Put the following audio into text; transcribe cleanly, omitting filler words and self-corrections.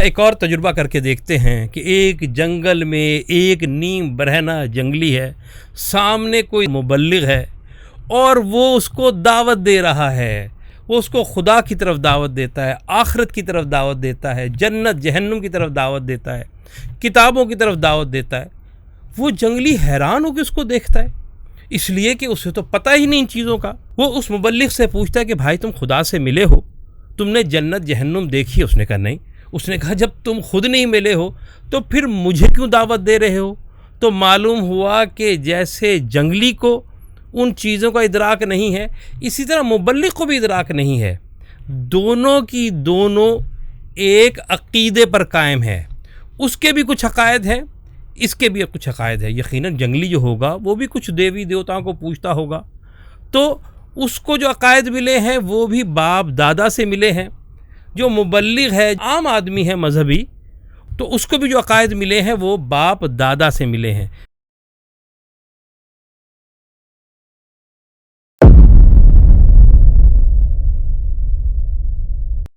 ایک اور تجربہ کر کے دیکھتے ہیں کہ ایک جنگل میں ایک نیم برہنہ جنگلی ہے، سامنے کوئی مبلغ ہے اور وہ اس کو دعوت دے رہا ہے، وہ اس کو خدا کی طرف دعوت دیتا ہے، آخرت کی طرف دعوت دیتا ہے، جنت جہنم کی طرف دعوت دیتا ہے، کتابوں کی طرف دعوت دیتا ہے۔ وہ جنگلی حیران ہو کے اس کو دیکھتا ہے، اس لیے کہ اسے تو پتہ ہی نہیں ان چیزوں کا۔ وہ اس مبلغ سے پوچھتا ہے کہ بھائی تم خدا سے ملے ہو، تم نے جنت جہنم دیکھی؟ اس نے کہا نہیں۔ اس نے کہا جب تم خود نہیں ملے ہو تو پھر مجھے کیوں دعوت دے رہے ہو؟ تو معلوم ہوا کہ جیسے جنگلی کو ان چیزوں کا ادراک نہیں ہے، اسی طرح مبلغ کو بھی ادراک نہیں ہے۔ دونوں کی دونوں ایک عقیدے پر قائم ہے، اس کے بھی کچھ عقائد ہیں، اس کے بھی کچھ عقائد ہے۔ یقیناً جنگلی جو ہوگا وہ بھی کچھ دیوی دیوتاؤں کو پوجتا ہوگا، تو اس کو جو عقائد ملے ہیں وہ بھی باپ دادا سے ملے ہیں۔ جو مبلغ ہے، عام آدمی ہے مذہبی، تو اس کو بھی جو عقائد ملے ہیں وہ باپ دادا سے ملے ہیں۔